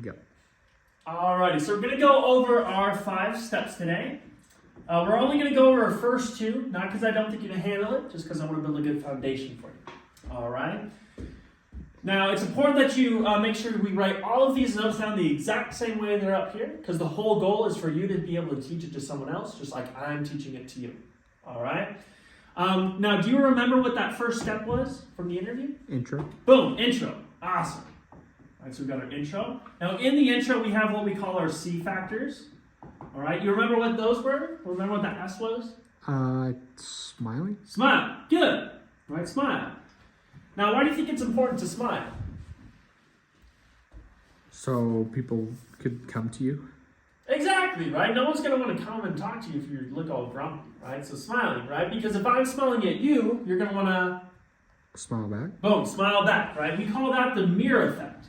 Yep. Alrighty, so we're going to go over our 5 steps today. We're only going to go over our first 2, not because I don't think you can handle it, just because I want to build a good foundation for you. Alright? Now, it's important that you make sure we write all of these notes down the exact same way they're up here, because the whole goal is for you to be able to teach it to someone else, just like I'm teaching it to you. Alright? Now, do you remember what that first step was from the interview? Intro. Boom, intro. Awesome. All right, so we've got our intro. Now, in the intro, we have what we call our C factors. All right, you remember what those were? Remember what that S was? Smiling. Smile. Good. All right, smile. Now, why do you think it's important to smile? So people could come to you. Exactly, right? No one's going to want to come and talk to you if you look all grumpy, right? So smiling, right? Because if I'm smiling at you, you're going to want to... Smile back. Boom, smile back, right? We call that the mirror effect.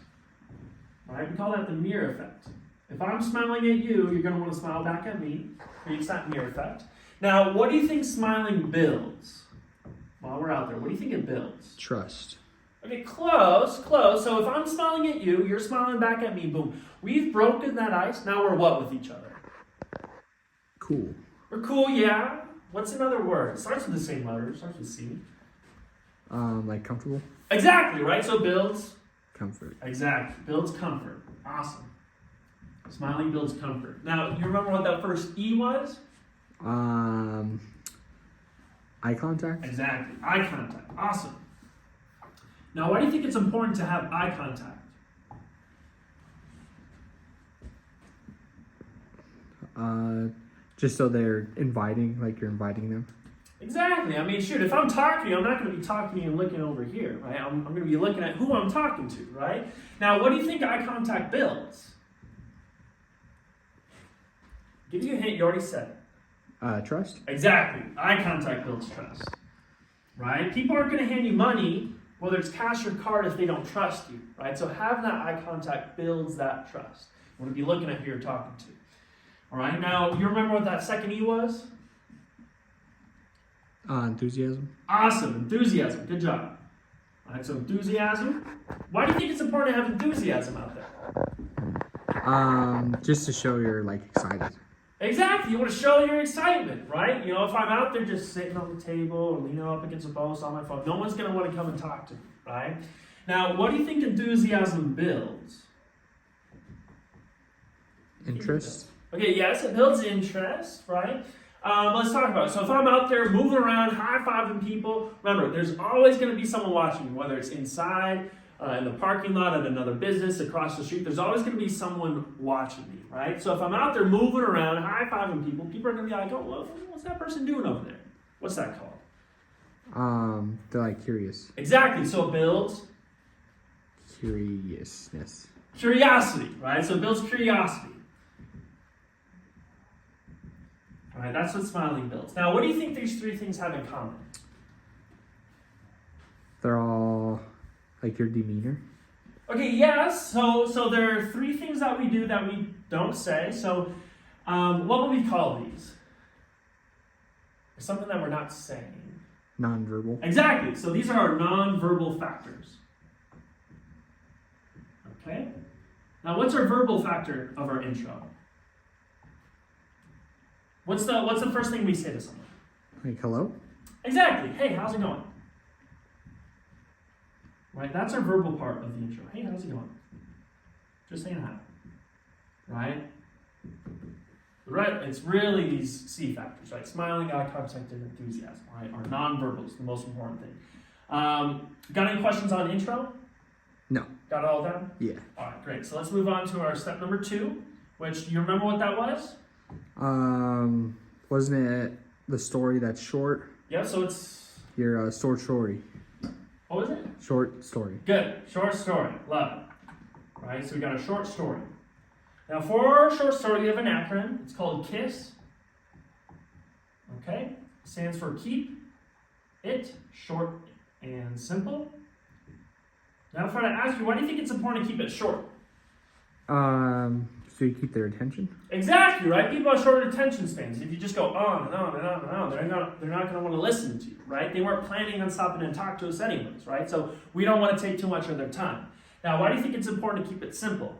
Right? We call that the mirror effect. If I'm smiling at you, you're going to want to smile back at me. Creates that mirror effect. Now, what do you think smiling builds? While we're out there, what do you think it builds? Trust. Okay, close, close. So if I'm smiling at you, you're smiling back at me, boom. We've broken that ice. Now we're what with each other? Cool. We're cool, yeah. What's another word? It starts with the same letter. It starts with C. Like comfortable. Exactly, right? So builds... Comfort. Exactly. Builds comfort. Awesome. Smiling builds comfort. Now, you remember what that first E was? Eye contact. Exactly. Eye contact. Awesome. Now, why do you think it's important to have eye contact? Just so they're inviting, like you're inviting them. Exactly. I mean, shoot, if I'm talking to you, I'm not going to be talking to you and looking over here, right? I'm going to be looking at who I'm talking to, right? Now, what do you think eye contact builds? Give you a hint, you already said it. Trust. Exactly. Eye contact builds trust, right? People aren't going to hand you money, whether it's cash or card, if they don't trust you, right? So having that eye contact builds that trust. You want to be looking at who you're talking to. All right. Now, you remember what that second E was? Enthusiasm. Awesome. Enthusiasm. Good job. All right. So enthusiasm. Why do you think it's important to have enthusiasm out there? Just to show you're like excited. Exactly. You want to show your excitement, right? You know, if I'm out there just sitting on the table or leaning up against a post on my phone, no one's going to want to come and talk to me, right? Now, what do you think enthusiasm builds? Interest. Okay, yes, it builds interest, right? Let's talk about it. So if I'm out there moving around, high-fiving people, remember, there's always going to be someone watching me, whether it's inside, in the parking lot, at another business, across the street. There's always going to be someone watching me, right? So if I'm out there moving around, high-fiving people, people are going to be like, oh, well, what's that person doing over there? What's that called? They're like curious. Exactly. So it builds Curiousness. curiosity, right? So it builds curiosity. All right, that's what smiling builds. Now, what do you think these 3 things have in common? They're all like your demeanor. Okay, yes. So there are 3 things that we do that we don't say. So what would we call these? There's something that we're not saying. Nonverbal. Exactly. So these are our non-verbal factors. Okay? Now, what's our verbal factor of our intro? What's the first thing we say to someone? Like hello. Exactly. Hey, how's it going? Right? That's our verbal part of the intro. Hey, how's it going? Just saying hi. Right? Right? It's really these C factors, right? Smiling, eye contact, and enthusiasm, right? Our nonverbal is the most important thing. Got any questions on intro? No. Got it all down? Yeah. All right, great. So let's move on to our step number 2, which, you remember what that was? Wasn't it the story that's short? Yeah, so it's... Your short story. What was it? Short story. Good. Short story. Love it. Right, so we got a short story. Now for our short story, we have an acronym. It's called KISS. Okay? Stands for Keep It Short and Simple. Now if I were to ask you, why do you think it's important to keep it short? So you keep their attention? Exactly, right? People have short attention spans. If you just go on and on and on and on, they're not going to want to listen to you, right? They weren't planning on stopping and talk to us anyways, right? So we don't want to take too much of their time. Now, why do you think it's important to keep it simple?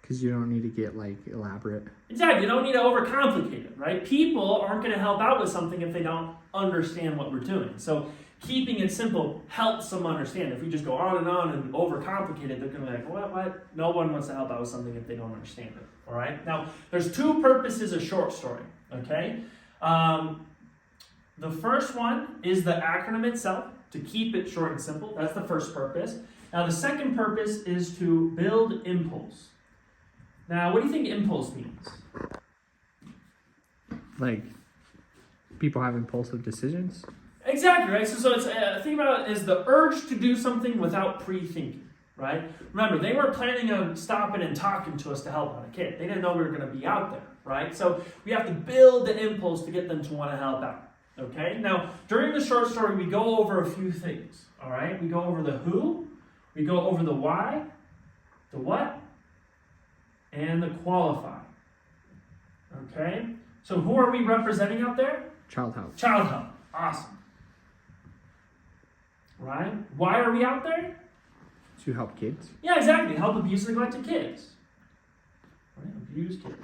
Because you don't need to get like elaborate. Exactly. You don't need to overcomplicate it, right? People aren't going to help out with something if they don't understand what we're doing. So keeping it simple helps them understand. If we just go on and overcomplicate it, they're going to be like, what? No one wants to help out with something if they don't understand it. All right. Now, there's two purposes of short story. Okay. The first one is the acronym itself, to keep it short and simple. That's the first purpose. Now, the second purpose is to build impulse. Now, what do you think impulse means? Like, people have impulsive decisions. Exactly, right? So it's think about it as the urge to do something without pre-thinking, right? Remember, they weren't planning on stopping and talking to us to help out a kid. They didn't know we were going to be out there, right? So we have to build the impulse to get them to want to help out, okay? Now, during the short story, we go over a few things, all right? We go over the who, we go over the why, the what, and the qualify. Okay? So who are we representing out there? Child help. Child help. Awesome. Right? Why are we out there? To help kids. Yeah, exactly. Help abuse and neglected kids. Right? Abuse kids.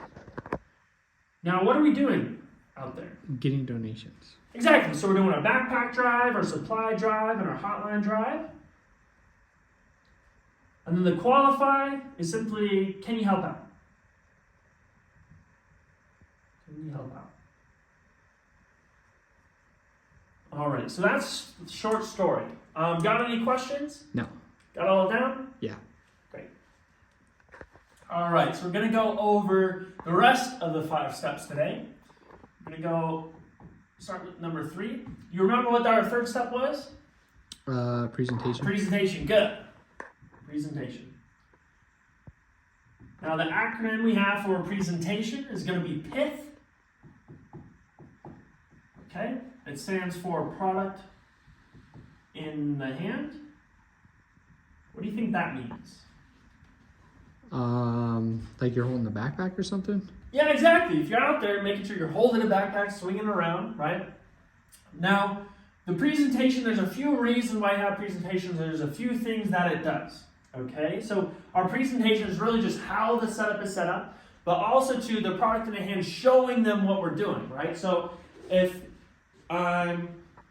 Now, what are we doing out there? Getting donations. Exactly. So we're doing a backpack drive, our supply drive, and our hotline drive. And then the qualify is simply, can you help out? Can you help out? All right, so that's the short story. Got any questions? No. Got all down? Yeah. Great. All right, so we're going to go over the rest of the 5 steps today. We're going to go start with number 3. You remember what our third step was? Presentation. Presentation, good. Presentation. Now the acronym we have for a presentation is going to be PITH. Okay, it stands for product in the hand. What do you think that means? Like you're holding the backpack or something? Yeah, exactly. If you're out there making sure you're holding a backpack, swinging it around, right? Now, the presentation, there's a few reasons why you have presentations. There's a few things that it does. Okay, so our presentation is really just how the setup is set up, but also to the product in the hand, showing them what we're doing, right? So if I'm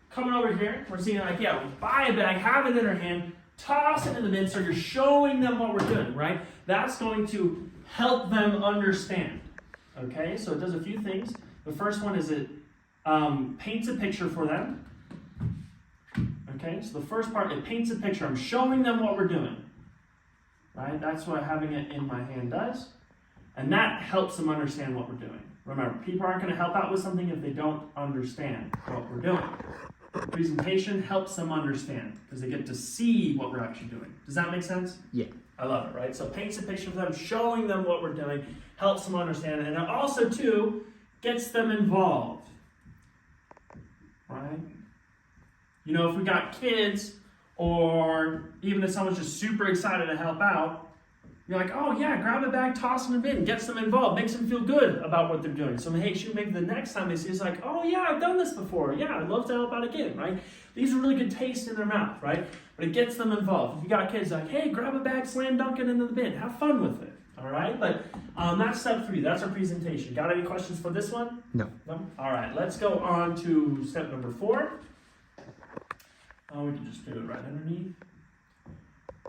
coming over here, we're seeing like, yeah, we buy a bag, have it in our hand, toss it in the bin, so you're showing them what we're doing, right? That's going to help them understand. Okay, so it does a few things. The first one is it paints a picture for them. Okay, so the first part, it paints a picture. I'm showing them what we're doing. Right? That's what having it in my hand does. And that helps them understand what we're doing. Remember, people aren't going to help out with something if they don't understand what we're doing. The presentation helps them understand because they get to see what we're actually doing. Does that make sense? Yeah. I love it, right? So paints a picture for them, showing them what we're doing, helps them understand. And it also, too, gets them involved. Right? You know, if we got kids, or even if someone's just super excited to help out, you're like, oh yeah, grab a bag, toss them in the bin, gets them involved, makes them feel good about what they're doing. So hey, shoot, maybe the next time they see it's like, oh yeah, I've done this before. Yeah, I'd love to help out again, right? These are really good taste in their mouth, right? But it gets them involved. If you got kids like, hey, grab a bag, slam dunk it into the bin, have fun with it. All right, but that's step 3. That's our presentation. Got any questions for this one? No. No? All right, let's go on to step number 4. Oh, we can just do it right underneath.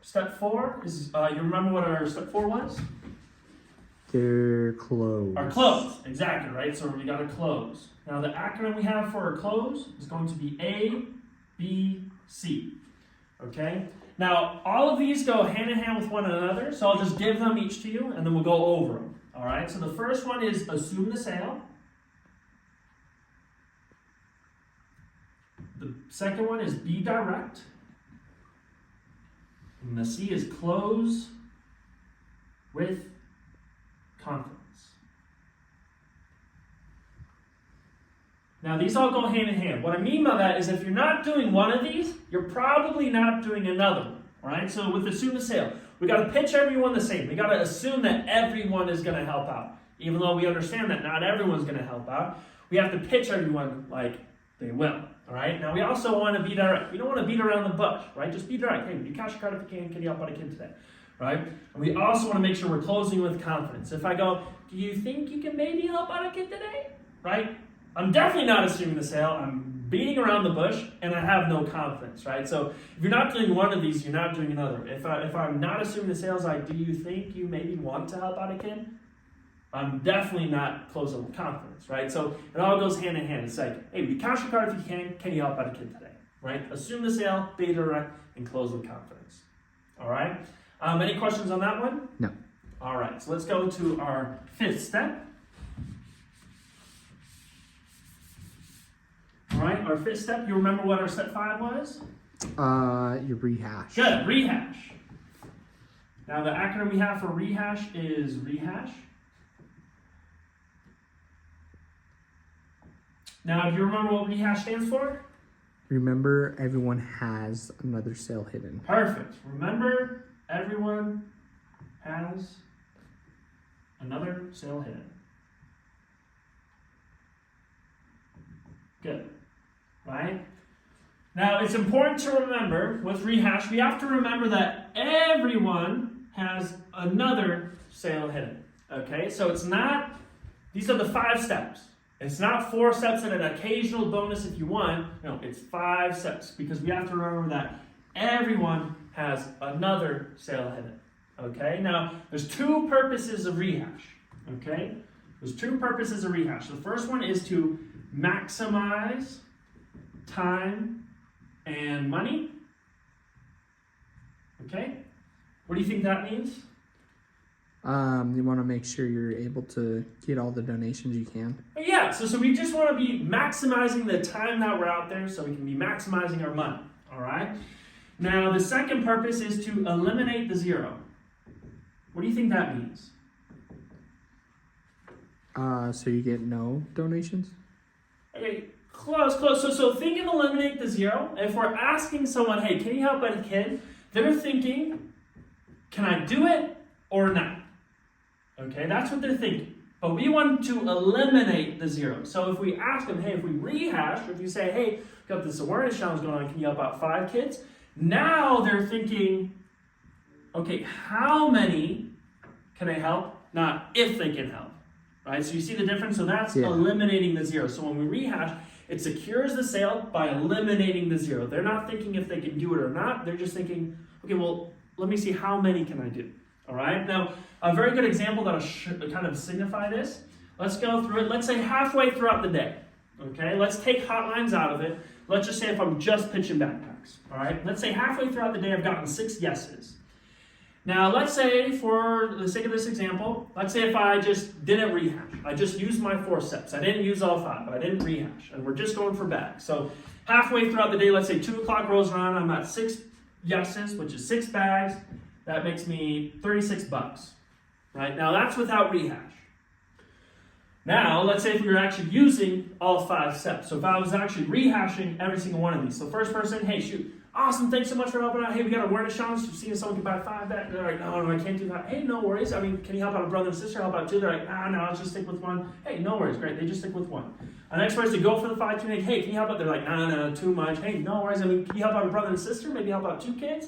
Step 4 is, you remember what our step 4 was? They're closed. Our close, exactly, right? So we got to close. Now the acronym we have for our close is going to be A, B, C. Okay? Now, all of these go hand in hand with one another, so I'll just give them each to you, and then we'll go over them. All right? So the first one is assume the sale. The second one is be direct. And the C is close with confidence. Now, these all go hand in hand. What I mean by that is if you're not doing one of these, you're probably not doing another one. All right? So with assume the sale, we got to pitch everyone the same. We got to assume that everyone is going to help out. Even though we understand that not everyone's going to help out, we have to pitch everyone like they will. All right? Now, we also want to be direct. We don't want to beat around the bush, right? Just be direct. Hey, would you cash your card if you can? Can you help out a kid today? right? And we also want to make sure we're closing with confidence. If I go, do you think you can maybe help out a kid today? Right? I'm definitely not assuming the sale. I'm beating around the bush, and I have no confidence, right? So if you're not doing one of these, you're not doing another. If I'm not assuming the sales, like, do you think you maybe want to help out a kid? I'm definitely not closing with confidence, right? So it all goes hand in hand. It's like, hey, we cash your card if you can you help out a kid today, right? Assume the sale, be direct, and close with confidence. All right? Any questions on that one? No. All right, so let's go to our fifth step. All right, our fifth step, you remember what our step 5 was? Your rehash. Good, rehash. Now the acronym we have for rehash is rehash. Now, do you remember what rehash stands for? Remember, everyone has another sale hidden. Perfect. Remember, everyone has another sale hidden. Good. Right? Now, it's important to remember with rehash, we have to remember that everyone has another sale hidden. Okay? So it's not, these are the 5 steps. It's not 4 steps and an occasional bonus if you want. No, it's 5 steps because we have to remember that everyone has another sale hidden. Okay? Now, there's 2 purposes of rehash. Okay? There's 2 purposes of rehash. The first one is to maximize time and money. Okay? What do you think that means? You want to make sure you're able to get all the donations you can. Yeah, so we just want to be maximizing the time that we're out there so we can be maximizing our money. All right? Now, the second purpose is to eliminate the zero. What do you think that means? So you get no donations? Okay, close. So think of eliminate the zero. If we're asking someone, hey, can you help out a kid? They're thinking, can I do it or not? Okay, that's what they're thinking. But we want to eliminate the zero. So if we ask them, hey, if we rehash, if you say, hey, we've got this awareness challenge going on, can you help out 5 kids? Now they're thinking, okay, how many can I help? Not if they can help. Right? So you see the difference? So that's eliminating the zero. So when we rehash, it secures the sale by eliminating the zero. They're not thinking if they can do it or not. They're just thinking, okay, well, let me see how many can I do. All right? Now, a very good example that'll kind of signify this. Let's go through it. Let's say halfway throughout the day. Okay? Let's take hotlines out of it. Let's just say if I'm just pitching backpacks. All right? Let's say halfway throughout the day I've gotten 6 yeses. Now, let's say, for the sake of this example, let's say if I just didn't rehash. I just used my 4 steps. I didn't use all 5, but I didn't rehash. And we're just going for bags. So halfway throughout the day, let's say 2 o'clock rolls around, I'm at 6 yeses, which is 6 bags. That makes me $36. Right? Now, that's without rehash. Now, let's say if we were actually using all 5 steps. So if I was actually rehashing every single one of these. So first person, hey, shoot. Awesome, thanks so much for helping out. Hey, we got awareness challenge. You've seen someone can buy 5 bags. They're like, no, I can't do that. Hey, no worries. I mean, can you help out a brother and sister? Help out 2? They're like, no, let's just stick with 1. Hey, no worries. Great. They just stick with 1. The next person, go for the 5, 2, like, hey, can you help out? They're like, no, too much. Hey, no worries. I mean, can you help out a brother and sister? Maybe help out 2 kids?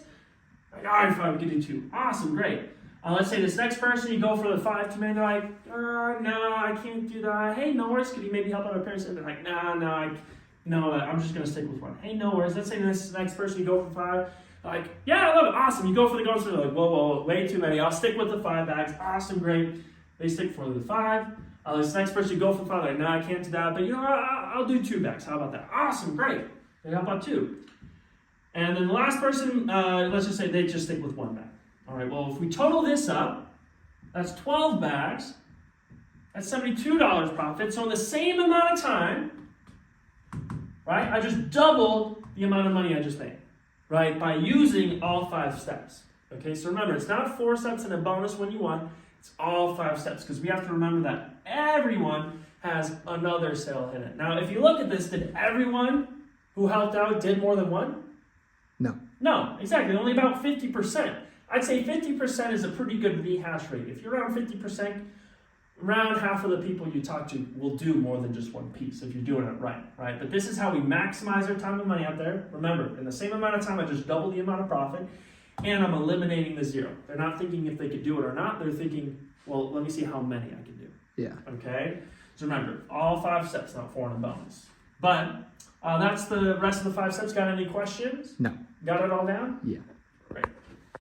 Like, all right, fine, we can do 2. Awesome, great. Let's say this next person, you go for the 5 too many. They're like, no, I can't do that. Hey, no worries. Could you maybe help out our parents? And they're like, no, I'm just going to stick with 1. Hey, no worries. Let's say this next person, you go for 5. Like, yeah, I love it. Awesome. You go for the goals. They're like, whoa, way too many. I'll stick with the 5 bags. Awesome, great. They stick for the 5. This next person, you go for 5. Like, no, I can't do that. But, I'll do 2 bags. How about that? Awesome, great. They help out 2. And then the last person, let's just say they just stick with 1 bag. All right, well, if we total this up, that's 12 bags. That's $72 profit. So in the same amount of time, right, I just doubled the amount of money I just made, right, by using all 5 steps. Okay, so remember, it's not 4 steps and a bonus when you want. It's all 5 steps because we have to remember that everyone has another sale hidden. Now, if you look at this, did everyone who helped out did more than 1? No. No, exactly. Only about 50%. I'd say 50% is a pretty good rehash rate. If you're around 50%, around half of the people you talk to will do more than just 1 piece if you're doing it right? But this is how we maximize our time and money out there. Remember, in the same amount of time, I just double the amount of profit. and I'm eliminating the 0. They're not thinking if they could do it or not. They're thinking, well, let me see how many I can do. Yeah. Okay? So remember, all 5 steps, not 4 in a bonus. But that's the rest of the 5 steps. Got any questions? No. Got it all down? Yeah. Great.